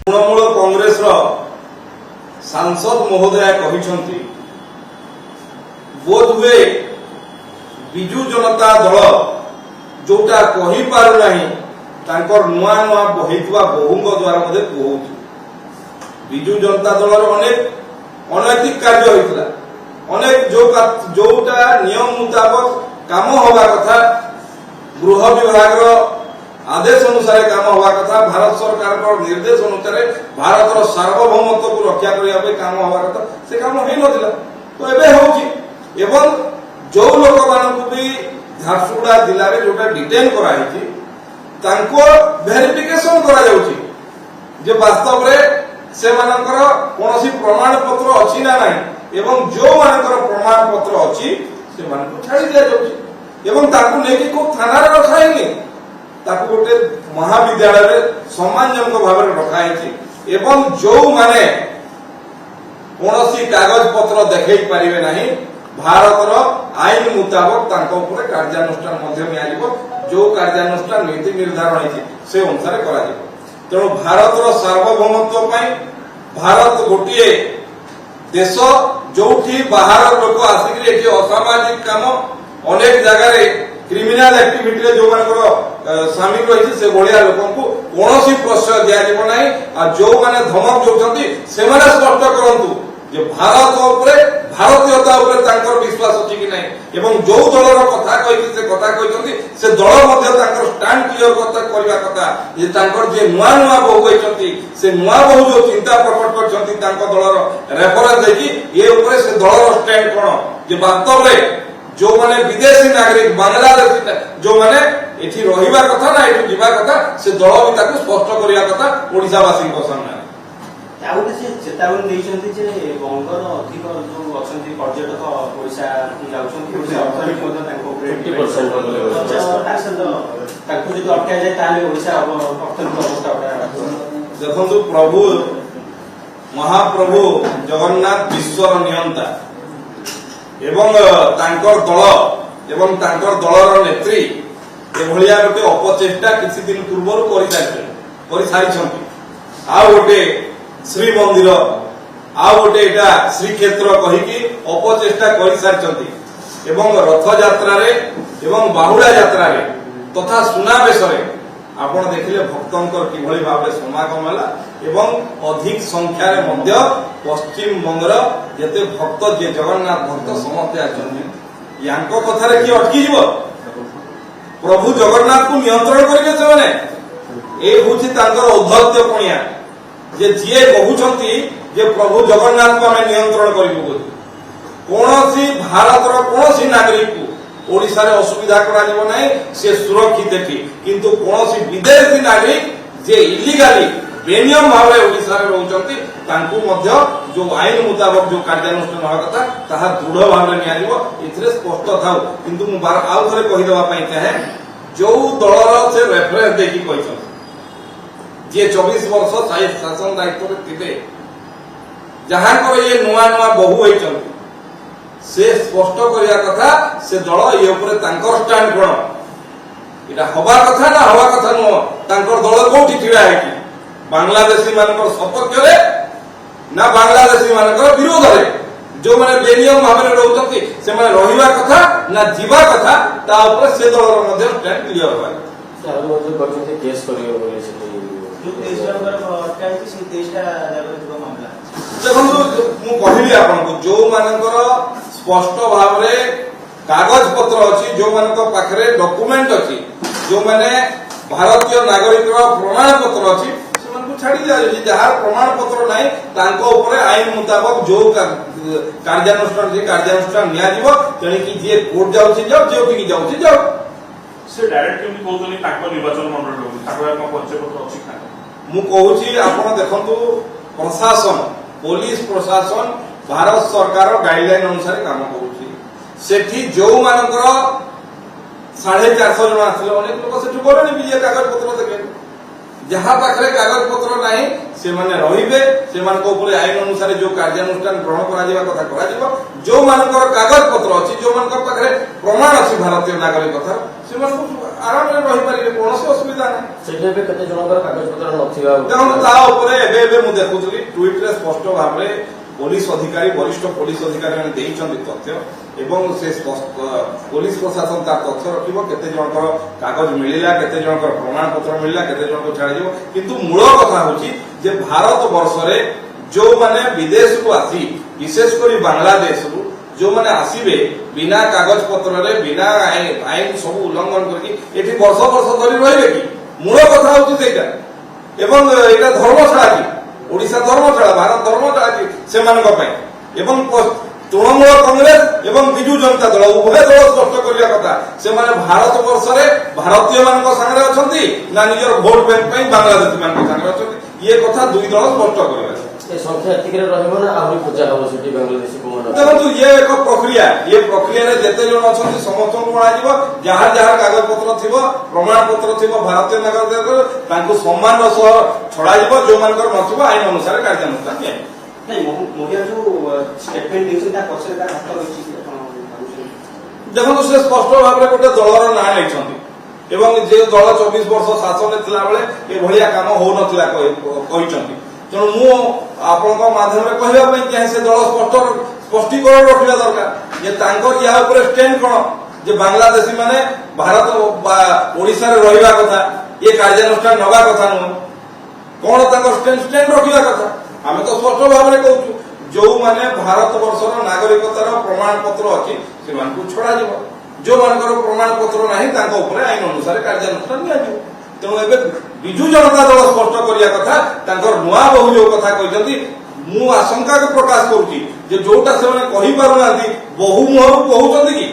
तृणमूल कांग्रेस सांसद महोदय कहते बोध हुए विजु जनता दल जोटा कही पारना नुआ नुआ बहीवा बहु द्वारा बोधे कहूँ विजु जनता दल अनेक अनैतिक कार्य होता अनेक जोटा नियम मुताबक काम हवा कथा गृह विभाग आदेश अनुसार काम हवा कथा भारत सरकार निर्देश अनुसार भारत सार्वभौमत्व को रक्षा करने काम हवा कथा से काम हो नथिला तो एबे होची एवं जो लोक मानक भी झारसुगुड़ा जिले में जोटा डिटेन कराई तांको वेरिफिकेशन करा जाउची जे वास्तव रे से मानकर कोनोसी प्रमाण पत्र अछि ना नाही एवं जो मानकर प्रमाण पत्र अछि से मानको छाड़ी दिया जाउची एवं ताकू नेकी को थाना रे रखाइनी ताकू गोटे महाविद्यालय रे सम्मानजनक भाव में रखाई एवं जो माने कोनोसी कागज पत्र देखै परिबे नाही भारतर आईन मुताबक तांको ऊपर कार्यानुष्ठान मध्य नियाजिबो जो कार्यानुष्ठान नीति निर्धारण है से अनुसार करा जिवो तेणु भारतर सार्वभौमत्व पई भारत गोटिए देश जोठी बाहर लोक आसिक एठी असामाजिक काम अनेक जगह रे क्रिमिनल एक्टिविटी रे जो मानकर शामिल रही से भलिया लोक को कोनोसी प्रश्रय दिया जिवो नाही आ जो माने धमक जोचंती से माने स्पष्ट करंतु जे भारत ऊपर भारतीयता ऊपर तांकर विश्वास अछि कि नाही एवं जो दलर कथा कहि से कथा कहिसंती से दल मध्ये तांकर स्टैंड क्लियर कथा करबा कथा जे तांकर जे नुआ नुआ बहु होइसंती से नुआ बहु जो चिंता प्रकट करसंती तांकर दलर रेफरेंस देखि ए ऊपर से दलर स्टैंड कोन जे वास्तव रे जो माने विदेशी नागरिक बांग्लादेशी जो माने एठी रहिबा कथा ना एठी जीवा कथा से दल भी ताकू स्पष्ट करिया कथा ओडिसा वासी को सामने आउटे से चेतावनी देइछन्ती जे बंगर अधिक जो अछन्ती पर्यटक ओडिसा जाउछन्ती ओडिसा अर्थनीति मध्ये तांको 50% तांको जदि अटका जाय ताले ओडिसा अर्थनीति अवस्था देखंतु प्रभु महाप्रभु जगन्नाथ विश्वर नियंता एवं तांकर दल एवं तांकर दलर नेत्री एभलिया गोटे अपचेष्टा किछि दिन पूर्व करि सारिछन्ती आ गोटे श्री मंदिर आ गोटे एटा श्री क्षेत्र कहिकी अपचेष्टा करि सारिछन्ती एवं रथ यात्रा रे एवं बाहुड़ा यात्रा रे तथा सुनाबेश रे आपण देखिले भक्तंकर किभली भाबे समागम होला एवं अधिक संख्या रे मध्य पश्चिम बंगर जते भक्त जे जगन्नाथ भक्त समस्त आछन्ती यांको कथा रे की अटकी जीवो प्रभु जगन्नाथ को नियंत्रण करिके छने ए होछि तांकर औद्धत्य कोनिया जे जिए कहउछन्ती जे प्रभु जगन्नाथ को हमें नियंत्रण करिबो बोली कोनोसी भारतर कोनोसी नागरिक को ओडिसा रे असुविधा करा जीवो नै से सुरक्षित एठी किंतु कोनोसी विदेशी नागरिक जे इलीगली बेनियम भाव रे ओडिसा रे रहउछन्ती तांकू मध्य जो आईन मुताबक जो कार्यानुष्ठान होवा कथा ताहा दृढ़ भाव रे नियाजिवो इथरे स्पष्ट थाउ किंतु मु बार आउ थरे कहि देबा पई चाहे जो दलर से रेफरेंस देखि कहिछन जे 24 वर्ष शासन दायित्व रे थिबे जहां को ये नुआ नुआ बहु होइछन से स्पष्ट करिया कथा से दल ये ऊपर तांकर स्टैंड कोन इटा हवा कथा ना हवा कथा नो तांकर दल कोठी छिड़ा है कि बांग्लादेशी मानकर सपक्ष रे ना बांग्लादेशी मानकर विरोध रे जो माने बेनियम भाव में रहउतंती से माने रहिबा कथा ना जीवा कथा ता ऊपर से दलर मध्ये स्टैंड क्लियर होय चालू मध्ये करते केस करियो बोले से जो देश नंबर अटकाई से देशटा लेवल मामला देखो मु कहली आपन को जो मानकर स्पष्ट भाव रे कागज पत्र अछि जो मानक पाखरे डॉक्यूमेंट अछि जो माने भारतीय नागरिक रो प्रमाण पत्र अछि से मानको छाडी दिया जे जहार प्रमाण पत्र नाही तांको ऊपर आईन मुताबिक जो कार्यानुष्ठान निया जीवो तेणी कि जे कोर्ट जाउछि जाउ जे जाउछि जाउ से डायरेक्ट केमि कहउतनी ताको निर्वाचन मंडल रो ताको एक परिचय पत्र अछि खा मु कहूछि आपण देखंतु प्रशासन पुलिस प्रशासन भारत सरकार गाइडलाइन अनुसार काम करूछि सेठी जो मानकर 450 जन आसले अनेक लोक सेठी बोलनी भी कागज पत्र देखे जहां पाखरे कागज पत्र नाही से माने रहिबे से मान को ऊपर आईन अनुसार जो कार्यानुष्ठान ग्रहण करा जेबा कथा करा जेबो जो मानकर कागज पत्र अछि जो मानकर पाखरे प्रमाण ଅଛି ଭାରତୀୟ ନାଗରିକତା ସେମାନେ ଆରାମରେ ରହିପାରିବେ, କୌଣସି ଅସୁବିଧା ନାହିଁ। ସେଠି ଏବେ କେତେ ଜଣଙ୍କର କାଗଜପତ୍ର ନଥିବା ଦେଖନ୍ତୁ ତା ଉପରେ ଏବେ ମୁଁ ଦେଖୁଥିଲି ଟ୍ୱିଟରେ ସ୍ପଷ୍ଟ ଭାବରେ ପୋଲିସ ଅଧିକାରୀ, ବରିଷ୍ଠ ପୋଲିସ ଅଧିକାରୀ ମାନେ ଦେଇଛନ୍ତି ତଥ୍ୟ ଏବଂ ସେ ପୋଲିସ ପ୍ରଶାସନ ତା ତଥ୍ୟ ରଖିବ କେତେ ଜଣଙ୍କର କାଗଜ ମିଳିଲା, କେତେ ଜଣଙ୍କର ପ୍ରମାଣପତ୍ର ମିଳିଲା, କେତେ ଜଣଙ୍କୁ ଛାଡିଯିବ। କିନ୍ତୁ ମୂଳ କଥା ହଉଛି ଯେ ଭାରତ ବର୍ଷରେ ଯୋଉମାନେ ବିଦେଶକୁ ଆସି ବିଶେଷ କରି ବାଂଲାଦେଶରୁ ଯୋଉମାନେ ଆସିବେ ବିନା କାଗଜ ପତ୍ରରେ ବିନା ଆଇନ ସବୁ ଉଲ୍ଲଂଘନ କରିକି ଏଠି ବର୍ଷ ବର୍ଷ ଧରି ରହିବେ କି? ମୂଳ କଥା ହଉଛି ସେଇଟା। ଏବଂ ଏଇଟା ଧର୍ମଶାଳା କି ଓଡିଶା ଧର୍ମଶାଳା, ଭାରତ ଧର୍ମଶାଳା କି ସେମାନଙ୍କ ପାଇଁ। ଏବଂ ତୃଣମୂଳ କଂଗ୍ରେସ ଏବଂ ବିଜୁ ଜନତା ଦଳ ଉଭୟ ଦଳ ସ୍ପଷ୍ଟ କରିବା କଥା ସେମାନେ ଭାରତ ବର୍ଷରେ ଭାରତୀୟ ମାନଙ୍କ ସାଙ୍ଗରେ ଅଛନ୍ତି ନା ନିଜର ଭୋଟ ବ୍ୟାଙ୍କ ପାଇଁ ବାଂଲାଦେଶୀ ମାନଙ୍କ ସାଙ୍ଗରେ ଅଛନ୍ତି, ଇଏ କଥା ଦୁଇ ଦଳ ସ୍ପଷ୍ଟ କରିବା। ଏ ସଂଖ୍ୟା ଏତିକିରେ ରହିବ ନା ଆହୁରି ଖୋଜା ହବ ସେଠି ବାଂଲାଦେଶୀ କମାଣ୍ଡର? ଦେଖନ୍ତୁ ଇଏ ଏକ ପ୍ରକ୍ରିୟା, ଇଏ ପ୍ରକ୍ରିୟାରେ ଯେତେ ଜଣ ଅଛନ୍ତି ସମସ୍ତଙ୍କୁ ଅଣାଯିବ, ଯାହାର ଯାହାର କାଗଜପତ୍ର ଥିବ, ପ୍ରମାଣପତ୍ର ଥିବ ଭାରତୀୟ ନାଗରିକ ତାଙ୍କୁ ସମ୍ମାନର ସହ ଛଡାଯିବ, ଯୋଉମାନଙ୍କର ନଥିବ ଆଇନ ଅନୁସାରେ କାର୍ଯ୍ୟାନୁଷ୍ଠାନ ନିଆଯିବ। ନାଇଁ ମହିଳା ଯୋଉ ଷ୍ଟେଟମେଣ୍ଟ ଦେଇଛନ୍ତି ତା ପଛରେ ତାର ହାତ ରହିଛି କି ଆପଣ ଭାବୁଛନ୍ତି? ଦେଖନ୍ତୁ ସେ ସ୍ପଷ୍ଟ ଭାବରେ ଗୋଟେ ଦଳର ନାଁ ନେଇଛନ୍ତି ଏବଂ ଯେ ଦଳ 24 ବର୍ଷ ଶାସନରେ ଥିଲାବେଳେ ଏଭଳିଆ କାମ ହଉନଥିଲା କହିଛନ୍ତି। ତେଣୁ ମୁଁ ଆପଣଙ୍କ ମାଧ୍ୟମରେ କହିବା ପାଇଁ ଚାହେଁ ସେ ଦଳ ସ୍ପଷ୍ଟୀକରଣ ରଖିବା ଦରକାର ଯେ ତାଙ୍କର ୟା ଉପରେ ଷ୍ଟାଣ୍ଡ କଣ, ଯେ ବାଂଲାଦେଶୀ ମାନେ ଭାରତ ବା ଓଡିଶାରେ ରହିବା କଥା, ଏ କାର୍ଯ୍ୟାନୁଷ୍ଠାନ ନେବା କଥା ନୁହଁ, କଣ ତାଙ୍କର ଷ୍ଟାଣ୍ଡ ରଖିବା କଥା। ଆମେ ତ ସ୍ପଷ୍ଟ ଭାବରେ କହୁଛୁ ଯୋଉମାନେ ଭାରତ ବର୍ଷର ନାଗରିକତାର ପ୍ରମାଣପତ୍ର ଅଛି ସେମାନଙ୍କୁ ଛଡାଯିବ, ଯୋଉମାନଙ୍କର ପ୍ରମାଣପତ୍ର ନାହିଁ ତାଙ୍କ ଉପରେ ଆଇନ ଅନୁସାରେ କାର୍ଯ୍ୟାନୁଷ୍ଠାନ ନିଆଯିବ। ତେଣୁ ଏବେ ବିଜୁ ଜନତା ଦଳ ସ୍ପଷ୍ଟ କରିବା କଥା ତାଙ୍କର ନୂଆ ବହୁ ଯୋଉ କଥା କହିଛନ୍ତି, ମୁଁ ଆଶଙ୍କା ପ୍ରକାଶ କରୁଛି ଯେ ଯୋଉଟା ସେମାନେ କହିପାରୁନାହାନ୍ତି ବହୁ ମୁହଁରୁ କହୁଛନ୍ତି କି